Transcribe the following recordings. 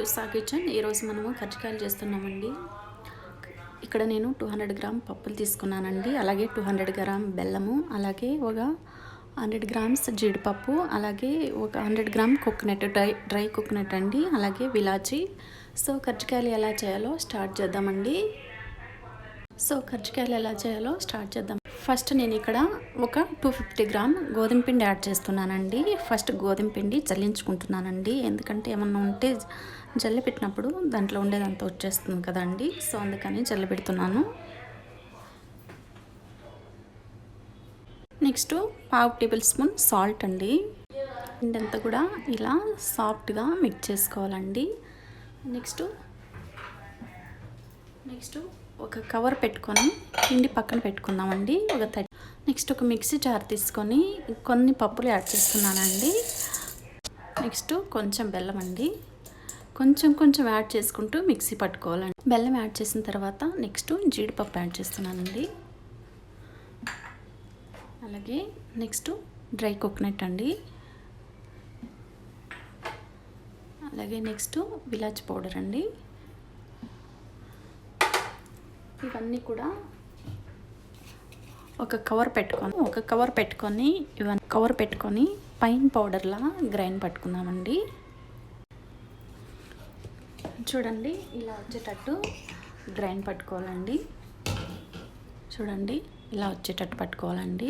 To saw kitchen. ఈరోజు మనము కజ్జికాయలు చేస్తున్నామండి. ఇక్కడ నేను 200 గ్రామ్ పప్పులు తీసుకున్నానండి. అలాగే 200 గ్రామ్ బెల్లము, అలాగే ఒక 100 గ్రామ్స్ జీడిపప్పు, అలాగే ఒక 100 గ్రామ్ కోకోనట్, డ్రై కోకోనట్ అండి, అలాగే విలాచి. సో కజ్జికాయలు ఎలా చేయాలో స్టార్ట్ చేద్దామండి. ఫస్ట్ నేను ఇక్కడ ఒక 250 గ్రామ్ గోధుమ పిండి యాడ్ చేస్తున్నానండి. ఫస్ట్ గోధుమ పిండి జల్లించుకుంటున్నానండి, ఎందుకంటే ఏమన్నా ఉంటే జల్లి పెట్టినప్పుడు దాంట్లో ఉండేదంతా వచ్చేస్తుంది కదండి. సో అందుకని జల్లి పెడుతున్నాను. నెక్స్ట్ 1/2 టేబుల్ స్పూన్ సాల్ట్ అండి. పిండి అంతా కూడా ఇలా సాఫ్ట్గా మిక్స్ చేసుకోవాలండి. నెక్స్ట్ ఒక కవర్ పెట్టుకొని పిండి పక్కన పెట్టుకుందామండి. నెక్స్ట్ ఒక మిక్సీ జార్ తీసుకొని కొన్ని పప్పులు యాడ్ చేస్తున్నానండి. నెక్స్ట్ కొంచెం బెల్లం అండి, కొంచెం యాడ్ చేసుకుంటూ మిక్సీ పట్టుకోవాలండి. బెల్లం యాడ్ చేసిన తర్వాత నెక్స్ట్ జీడిపప్పు యాడ్ చేస్తున్నానండి. అలాగే నెక్స్ట్ డ్రై కోకోనట్ అండి, అలాగే నెక్స్ట్ విలాచి పౌడర్ అండి. ఇవన్నీ కూడా ఒక కవర్ పెట్టుకొని పైన్ పౌడర్లా గ్రైండ్ పట్టుకుందామండి. చూడండి ఇలా వచ్చేటట్టు గ్రైండ్ పట్టుకోవాలండి. చూడండి ఇలా వచ్చేటట్టు పట్టుకోవాలండి.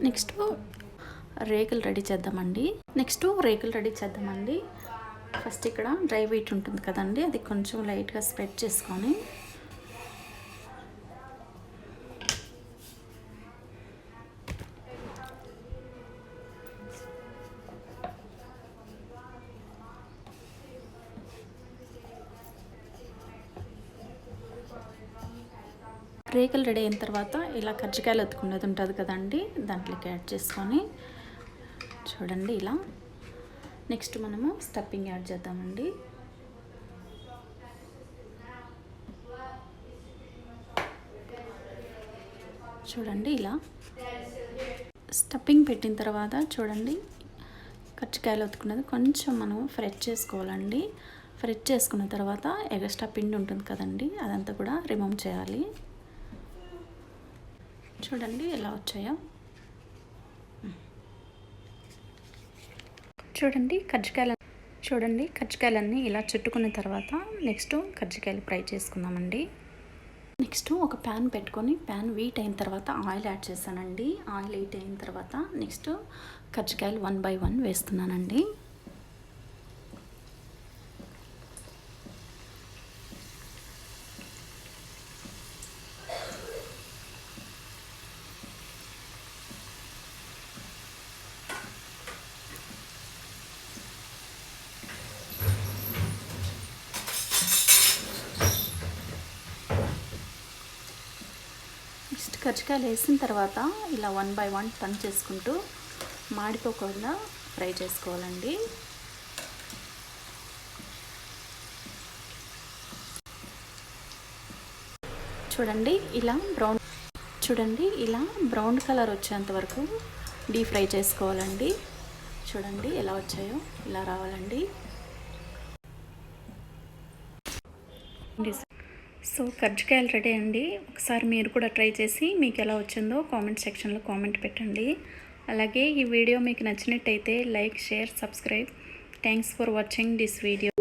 నెక్స్ట్ రేకులు రెడీ చేద్దామండి. ఫస్ట్ ఇక్కడ డ్రై వీట్ ఉంటుంది కదండి, అది కొంచెం లైట్గా స్ప్రెడ్ చేసుకొని రేకులు రెడీ అయిన తర్వాత ఇలా కజ్జికాయలు ఎత్తుకునేది ఉంటుంది కదండి, దాంట్లోకి యాడ్ చేసుకొని చూడండి ఇలా. నెక్స్ట్ మనము స్టఫింగ్ యాడ్ చేద్దామండి. చూడండి ఇలా స్టఫింగ్ పెట్టిన తర్వాత చూడండి కజ్జికాయలు ఒత్తుకున్నది కొంచెం మనం ఫ్రై చేసుకోవాలండి. ఫ్రై చేసుకున్న తర్వాత ఎక్స్ట్రా పిండి ఉంటుంది కదండి, అదంతా కూడా రిమూవ్ చేయాలి. చూడండి ఎలా వచ్చాయో. చూడండి కజ్జికాయలన్నీ ఇలా చుట్టుకున్న తర్వాత నెక్స్ట్ కజ్జికాయలు ఫ్రై చేసుకుందామండి. నెక్స్ట్ ఒక ప్యాన్ పెట్టుకొని ప్యాన్ హీట్ అయిన తర్వాత ఆయిల్ యాడ్ చేశానండి. ఆయిల్ హీట్ అయిన తర్వాత నెక్స్ట్ కజ్జికాయలు 1 by 1 వేస్తున్నానండి. కజ్జికాయలు వేసిన తర్వాత ఇలా 1 by 1 టర్న్ చేసుకుంటూ మాడిపోకుండా ఫ్రై చేసుకోవాలండి. చూడండి ఇలా బ్రౌన్ కలర్ వచ్చేంత వరకు డీప్ ఫ్రై చేసుకోవాలండి. చూడండి ఎలా వచ్చాయో, ఇలా రావాలండి. సో కజ్జికాయలు రెడీ అండి. ఒకసారి మీరు కూడా ట్రై చేసి మీకు ఎలా వచ్చిందో కామెంట్ సెక్షన్లో కామెంట్ పెట్టండి. అలాగే ఈ వీడియో మీకు నచ్చినట్టయితే like, share, subscribe. Thanks for watching this video.